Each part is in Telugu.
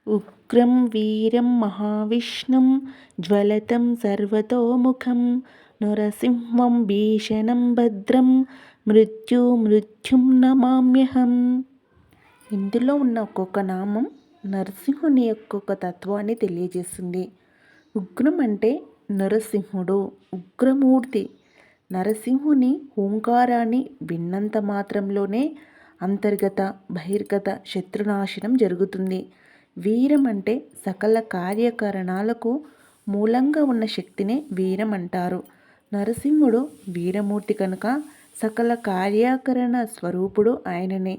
ఉగ్రం వీరం మహావిష్ణుం జ్వలతం సర్వతోముఖం నరసింహం భీషణం భద్రం మృత్యుం నమామ్యహం. ఇందులో ఉన్న ఒక్కొక్క నామం నరసింహుని ఒక్కొక్క తత్వాన్ని తెలియజేస్తుంది. ఉగ్రం అంటే నరసింహుడు, ఉగ్రమూర్తి. నరసింహుని ఓంకారాన్ని విన్నంత మాత్రంలోనే అంతర్గత బహిర్గత శత్రునాశనం జరుగుతుంది. వీరం అంటే సకల కార్యకరణాలకు మూలంగా ఉన్న శక్తినే వీరం అంటారు. నరసింహుడు వీరమూర్తి కనుక సకల కార్యకరణ స్వరూపుడు ఆయననే.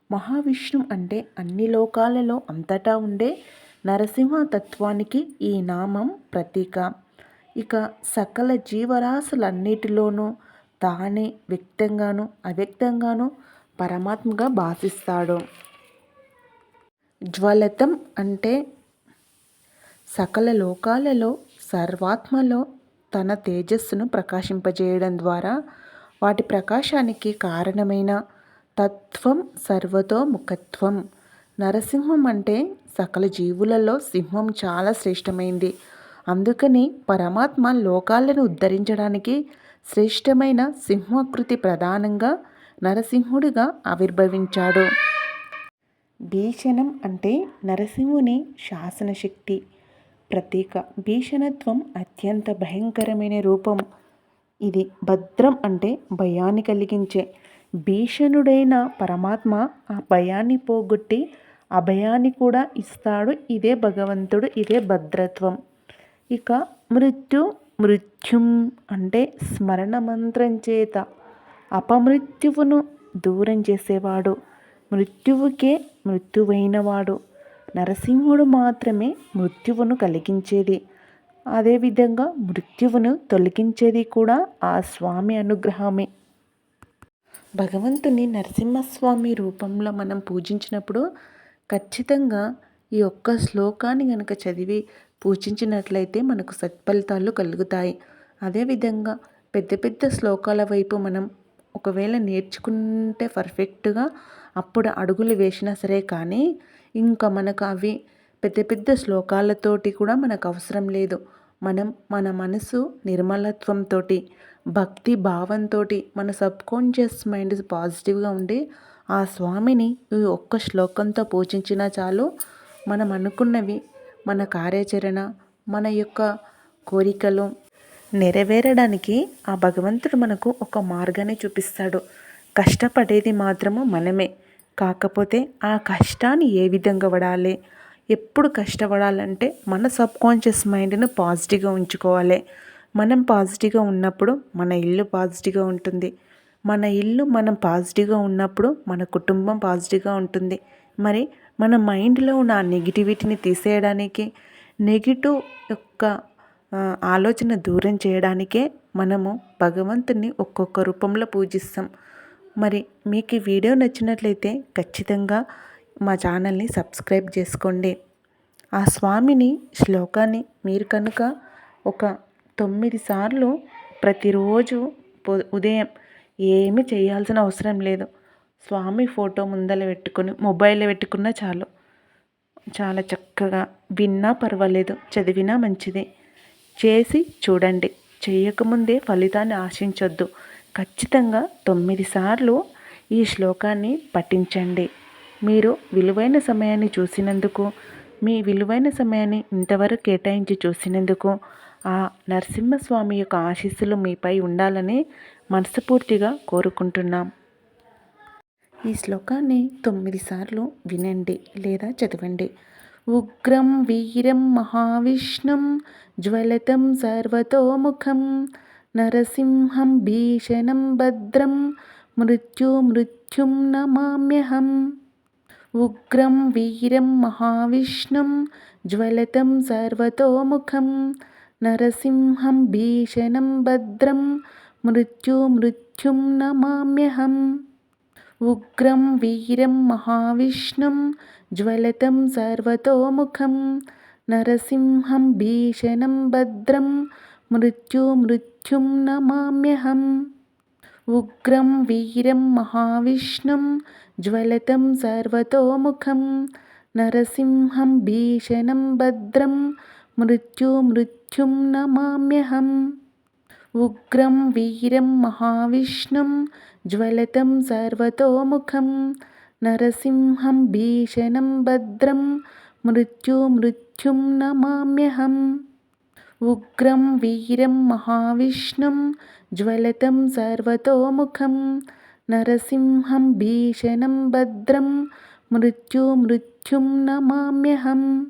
మహావిష్ణు అంటే అన్ని లోకాలలో అంతటా ఉండే నరసింహ తత్వానికి ఈ నామం ప్రతీక. ఇక సకల జీవరాశులన్నిటిలోనూ తానే వ్యక్తంగాను అవ్యక్తంగాను పరమాత్మగా భాసిస్తాడు. జ్వలతం అంటే సకల లోకాలలో సర్వాత్మలో తన తేజస్సును ప్రకాశింపజేయడం ద్వారా వాటి ప్రకాశానికి కారణమైన తత్వం సర్వతోముఖత్వం. నరసింహం అంటే సకల జీవులలో సింహం చాలా శ్రేష్టమైంది. అందుకని పరమాత్మ లోకాలను ఉద్ధరించడానికి శ్రేష్టమైన సింహాకృతి ప్రధానంగా నరసింహుడిగా ఆవిర్భవించాడు. భీషణం అంటే నరసింహుని శాసనశక్తి ప్రతీక. భీషణత్వం అత్యంత భయంకరమైన రూపం. ఇది భద్రం అంటే భయాన్ని కలిగించే. భీషణుడైన పరమాత్మ ఆ భయాన్ని పోగొట్టి అభయాన్ని కూడా ఇస్తాడు. ఇదే భగవంతుడు, ఇదే భద్రత్వం. ఇక మృత్యుం అంటే స్మరణ మంత్రం చేత అపమృత్యువును దూరం చేసేవాడు. మృత్యువుకే మృత్యువైనవాడు. నరసింహుడు మాత్రమే మృత్యువును కలిగించేది. అదేవిధంగా మృత్యువును తొలగించేది కూడా ఆ స్వామి అనుగ్రహమే. భగవంతుని నరసింహస్వామి రూపంలో మనం పూజించినప్పుడు ఖచ్చితంగా ఈ ఒక్క శ్లోకాన్ని కనుక చదివి పూజించినట్లయితే మనకు సత్ఫలితాలు కలుగుతాయి. అదేవిధంగా పెద్ద పెద్ద శ్లోకాల వైపు మనం ఒకవేళ నేర్చుకుంటే పర్ఫెక్ట్గా అప్పుడు అడుగులు వేసినా సరే, కానీ ఇంకా మనకు అవి పెద్ద పెద్ద శ్లోకాలతోటి కూడా మనకు అవసరం లేదు. మనం మన మనసు నిర్మలత్వంతో భక్తి భావంతో మన సబ్కాన్షియస్ మైండ్ పాజిటివ్గా ఉండి ఆ స్వామిని ఈ ఒక్క శ్లోకంతో పూజించినా చాలు. మనం అనుకున్నవి, మన కార్యాచరణ, మన యొక్క కోరికలు నెరవేరడానికి ఆ భగవంతుడు మనకు ఒక మార్గాన్ని చూపిస్తాడు. కష్టపడేది మాత్రము మనమే. కాకపోతే ఆ కష్టాన్ని ఏ విధంగా పడాలి, ఎప్పుడు కష్టపడాలంటే మన సబ్కాన్షియస్ మైండ్ను పాజిటివ్గా ఉంచుకోవాలి. మనం పాజిటివ్గా ఉన్నప్పుడు మన ఇల్లు పాజిటివ్గా ఉంటుంది. మన ఇల్లు మనం పాజిటివ్గా ఉన్నప్పుడు మన కుటుంబం పాజిటివ్గా ఉంటుంది. మరి మన మైండ్లో ఉన్న నెగిటివిటీని తీసేయడానికి, నెగిటివ్ యొక్క ఆలోచన దూరం చేయడానికే మనము భగవంతుని ఒక్కొక్క రూపంలో పూజిస్తాం. మరి మీకు ఈ వీడియో నచ్చినట్లయితే ఖచ్చితంగా మా ఛానల్ని సబ్స్క్రైబ్ చేసుకోండి. ఆ స్వామిని శ్లోకాన్ని మీరు కనుక ఒక 9 సార్లు ప్రతిరోజు ఉదయం ఏమి చేయాల్సిన అవసరం లేదు. స్వామి ఫోటో ముందర పెట్టుకొని మొబైల్లో పెట్టుకున్నా చాలు. చాలా చక్కగా విన్నా పర్వాలేదు, చదివినా మంచిదే. చేసి చూడండి. చేయకముందే ఫలితాన్ని ఆశించొద్దు. ఖచ్చితంగా 9 సార్లు ఈ శ్లోకాన్ని పఠించండి. మీరు విలువైన సమయాన్ని చూసినందుకు, మీ విలువైన సమయాన్ని ఇంతవరకు కేటాయించి చూసినందుకు ఆ నరసింహస్వామి యొక్క ఆశీస్సులు మీపై ఉండాలని మనస్ఫూర్తిగా కోరుకుంటున్నాం. ఈ శ్లోకాన్ని 9 సార్లు వినండి లేదా చదవండి. ఉగ్రం వీరం మహావిష్ణుం జ్వలతం సర్వతోముఖం నరసింహం భీషణం భద్రం మృత్యుం నమామ్యహం. ఉగ్రం వీరం మహావిష్ణుం జ్వలతం సర్వతోముఖం నరసింహం భీషణం భద్రం మృత్యుం నమామ్యహం. ఉగ్రం వీరం మహావిష్ణుం జ్వలతం సర్వతోముఖం నరసింహం భీషణం భద్రం మృత్యుం నమామ్యహం. ఉగ్రం వీరం మహావిష్ణుం జ్వలతం సర్వతోముఖం నరసింహం భీషణం భద్రం మృత్యుం నమామ్యహం. ఉగ్రం వీరం మహావిష్ణుం జ్వలతం సర్వతోముఖం. నరసింహం భీషణం భద్రం మృత్యుం నమామ్యహం. ఉగ్రం వీరం మహావిష్ణుం జ్వలతం సర్వతోముఖం. నరసింహం భీషణం భద్రం మృత్యుం నమామ్యహం.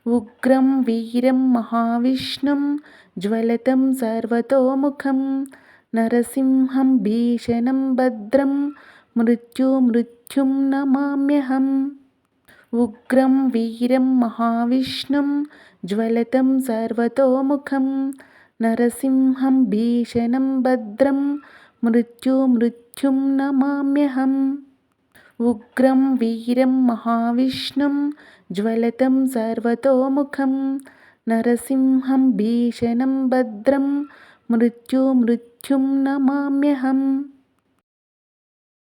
ఉగ్రం వీరం మహావిష్ణుం జ్వలతం సర్వతోముఖం. నరసింహం భీషణం భద్రం మృత్యుం నమామ్యహం. ఉగ్రం వీరం మహావిష్ణుం జ్వలతం సర్వతోముఖం. నరసింహం భీషణం భద్రం మృత్యుం నమామ్యహం. ఉగ్రం వీరం మహావిష్ణుం జ్వలతం సర్వతోముఖం. నరసింహం భీషణం భద్రం మృత్యుం నమామ్యహం.